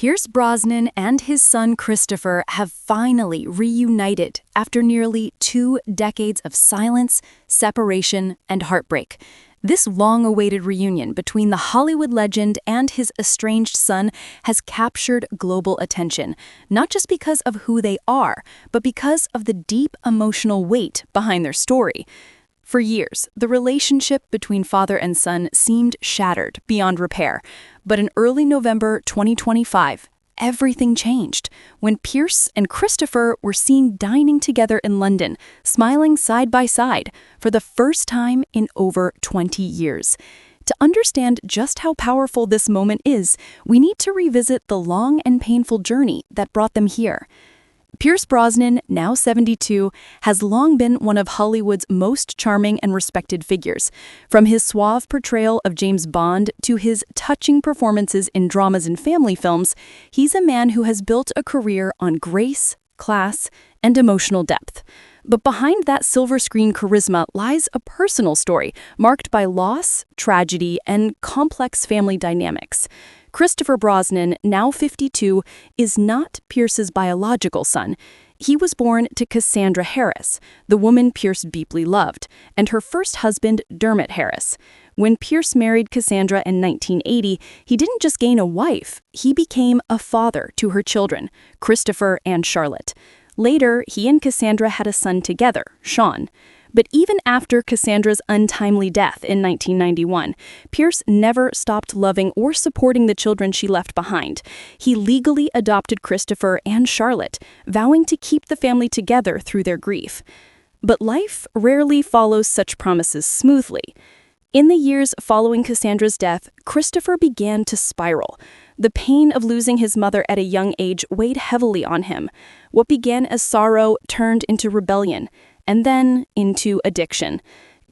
Pierce Brosnan and his son Christopher have finally reunited after nearly 2 decades of silence, separation, and heartbreak. This long-awaited reunion between the Hollywood legend and his estranged son has captured global attention, not just because of who they are, but because of the deep emotional weight behind their story. For years, the relationship between father and son seemed shattered beyond repair. But in early November 2025, everything changed when Pierce and Christopher were seen dining together in London, smiling side by side for the first time in over 20 years. To understand just how powerful this moment is, we need to revisit the long and painful journey that brought them here. Pierce Brosnan, now 72, has long been one of Hollywood's most charming and respected figures. From his suave portrayal of James Bond to his touching performances in dramas and family films, he's a man who has built a career on grace, class, and emotional depth. But behind that silver screen charisma lies a personal story marked by loss, tragedy, and complex family dynamics. Christopher Brosnan, now 52, is not Pierce's biological son. He was born to Cassandra Harris, the woman Pierce deeply loved, and her first husband, Dermot Harris. When Pierce married Cassandra in 1980, he didn't just gain a wife, he became a father to her children, Christopher and Charlotte. Later, he and Cassandra had a son together, Sean. But even after Cassandra's untimely death in 1991, Pierce never stopped loving or supporting the children she left behind. He legally adopted Christopher and Charlotte, vowing to keep the family together through their grief. But life rarely follows such promises smoothly. In the years following Cassandra's death, Christopher began to spiral. The pain of losing his mother at a young age weighed heavily on him. What began as sorrow turned into rebellion, and then into addiction.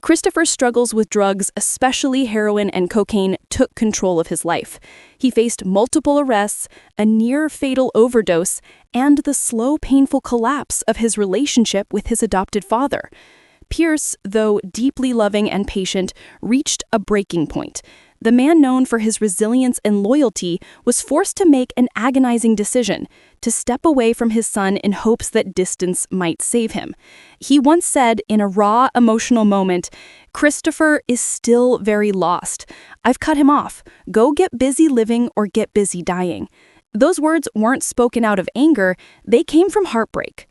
Christopher's struggles with drugs, especially heroin and cocaine, took control of his life. He faced multiple arrests, a near-fatal overdose, and the slow, painful collapse of his relationship with his adopted father. Pierce, though deeply loving and patient, reached a breaking point. The man known for his resilience and loyalty was forced to make an agonizing decision, to step away from his son in hopes that distance might save him. He once said in a raw, emotional moment, "Christopher is still very lost. I've cut him off. Go get busy living or get busy dying." Those words weren't spoken out of anger, they came from heartbreak.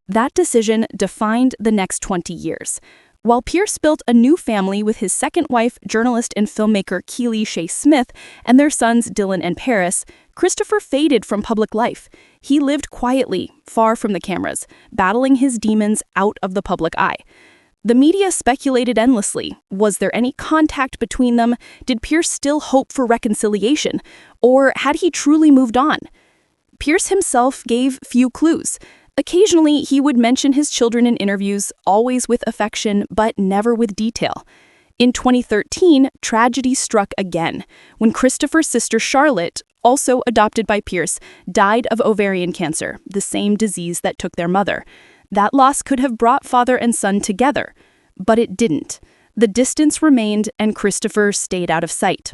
That decision defined the next 20 years. While Pierce built a new family with his second wife, journalist and filmmaker Keely Shea Smith, and their sons Dylan and Paris, Christopher faded from public life. He lived quietly, far from the cameras, battling his demons out of the public eye. The media speculated endlessly. Was there any contact between them? Did Pierce still hope for reconciliation? Or had he truly moved on? Pierce himself gave few clues. Occasionally, he would mention his children in interviews, always with affection, but never with detail. In 2013, tragedy struck again, when Christopher's sister Charlotte, also adopted by Pierce, died of ovarian cancer, the same disease that took their mother. That loss could have brought father and son together, but it didn't. The distance remained, and Christopher stayed out of sight.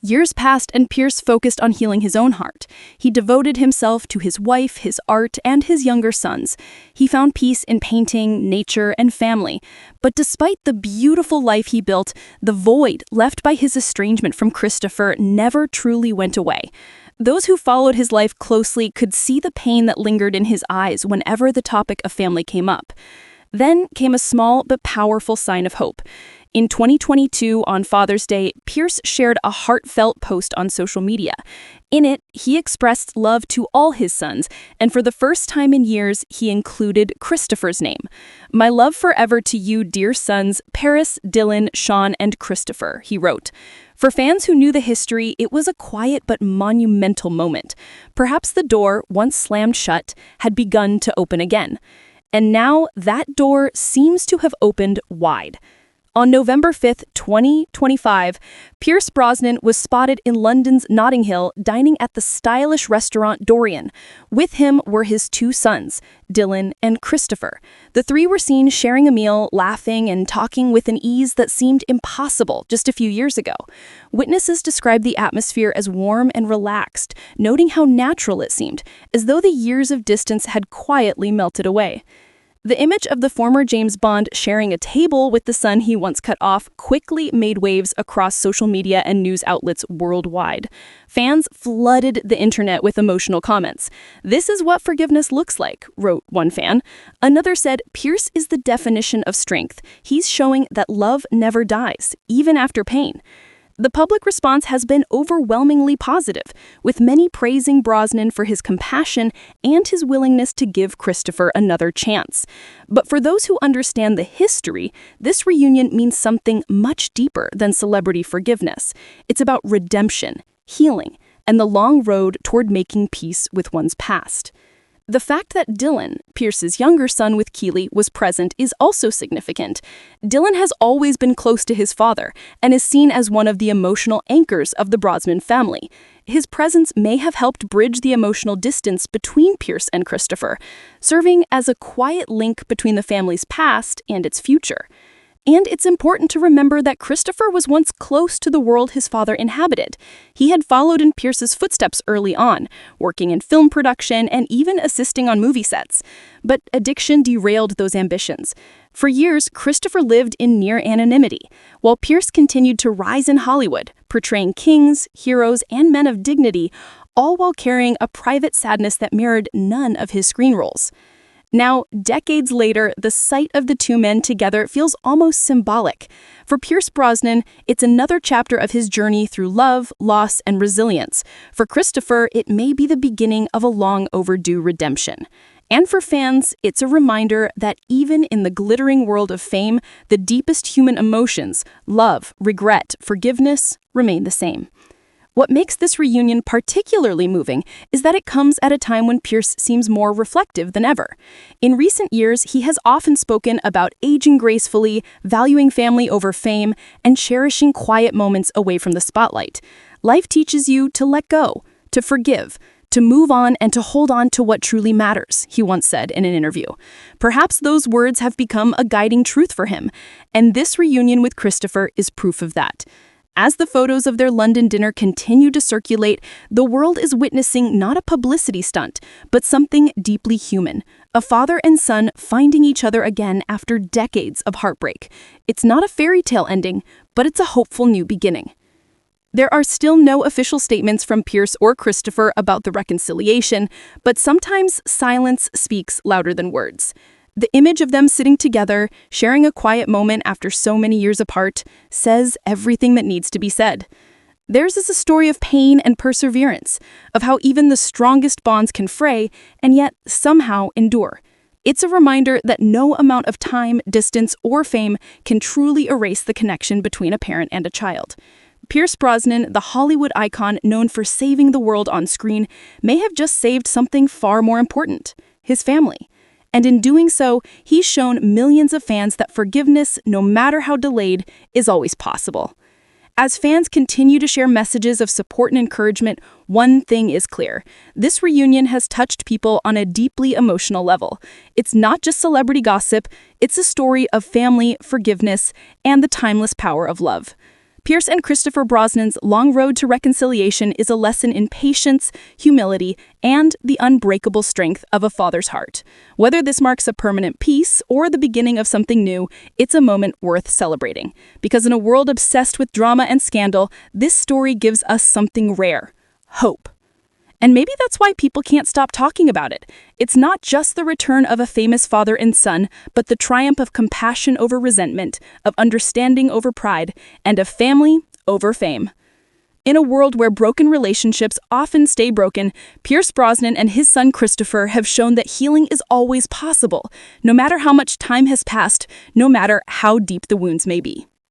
Years passed and Pierce focused on healing his own heart. He devoted himself to his wife, his art, and his younger sons. He found peace in painting, nature, and family. But despite the beautiful life he built, the void left by his estrangement from Christopher never truly went away. Those who followed his life closely could see the pain that lingered in his eyes whenever the topic of family came up. Then came a small but powerful sign of hope. In 2022, on Father's Day, Pierce shared a heartfelt post on social media. In it, he expressed love to all his sons, and for the first time in years, he included Christopher's name. "My love forever to you, dear sons, Paris, Dylan, Sean, and Christopher," he wrote. For fans who knew the history, it was a quiet but monumental moment. Perhaps the door, once slammed shut, had begun to open again. And now that door seems to have opened wide. On November 5, 2025, Pierce Brosnan was spotted in London's Notting Hill dining at the stylish restaurant Dorian. With him were his two sons, Dylan and Christopher. The three were seen sharing a meal, laughing and talking with an ease that seemed impossible just a few years ago. Witnesses described the atmosphere as warm and relaxed, noting how natural it seemed, as though the years of distance had quietly melted away. The image of the former James Bond sharing a table with the son he once cut off quickly made waves across social media and news outlets worldwide. Fans flooded the internet with emotional comments. "This is what forgiveness looks like," wrote one fan. Another said, "Pierce is the definition of strength. He's showing that love never dies, even after pain." The public response has been overwhelmingly positive, with many praising Brosnan for his compassion and his willingness to give Christopher another chance. But for those who understand the history, this reunion means something much deeper than celebrity forgiveness. It's about redemption, healing, and the long road toward making peace with one's past. The fact that Dylan, Pierce's younger son with Keely, was present is also significant. Dylan has always been close to his father and is seen as one of the emotional anchors of the Brosnan family. His presence may have helped bridge the emotional distance between Pierce and Christopher, serving as a quiet link between the family's past and its future. And it's important to remember that Christopher was once close to the world his father inhabited. He had followed in Pierce's footsteps early on, working in film production and even assisting on movie sets. But addiction derailed those ambitions. For years, Christopher lived in near anonymity, while Pierce continued to rise in Hollywood, portraying kings, heroes, and men of dignity, all while carrying a private sadness that mirrored none of his screen roles. Now, decades later, the sight of the two men together feels almost symbolic. For Pierce Brosnan, it's another chapter of his journey through love, loss, and resilience. For Christopher, it may be the beginning of a long overdue redemption. And for fans, it's a reminder that even in the glittering world of fame, the deepest human emotions, love, regret, forgiveness, remain the same. What makes this reunion particularly moving is that it comes at a time when Pierce seems more reflective than ever. In recent years, he has often spoken about aging gracefully, valuing family over fame, and cherishing quiet moments away from the spotlight. Life teaches you to let go, to forgive, to move on, and to hold on to what truly matters, he once said in an interview. Perhaps those words have become a guiding truth for him, and this reunion with Christopher is proof of that. As the photos of their London dinner continue to circulate, the world is witnessing not a publicity stunt, but something deeply human. A father and son finding each other again after decades of heartbreak. It's not a fairy tale ending, but it's a hopeful new beginning. There are still no official statements from Pierce or Christopher about the reconciliation, but sometimes silence speaks louder than words. The image of them sitting together, sharing a quiet moment after so many years apart, says everything that needs to be said. Theirs is a story of pain and perseverance, of how even the strongest bonds can fray and yet somehow endure. It's a reminder that no amount of time, distance, or fame can truly erase the connection between a parent and a child. Pierce Brosnan, the Hollywood icon known for saving the world on screen, may have just saved something far more important: his family. And in doing so, he's shown millions of fans that forgiveness, no matter how delayed, is always possible. As fans continue to share messages of support and encouragement, one thing is clear: this reunion has touched people on a deeply emotional level. It's not just celebrity gossip, it's a story of family, forgiveness, and the timeless power of love. Pierce and Christopher Brosnan's long road to reconciliation is a lesson in patience, humility, and the unbreakable strength of a father's heart. Whether this marks a permanent peace or the beginning of something new, it's a moment worth celebrating. Because in a world obsessed with drama and scandal, this story gives us something rare: hope. And maybe that's why people can't stop talking about it. It's not just the return of a famous father and son, but the triumph of compassion over resentment, of understanding over pride, and of family over fame. In a world where broken relationships often stay broken, Pierce Brosnan and his son Christopher have shown that healing is always possible, no matter how much time has passed, no matter how deep the wounds may be.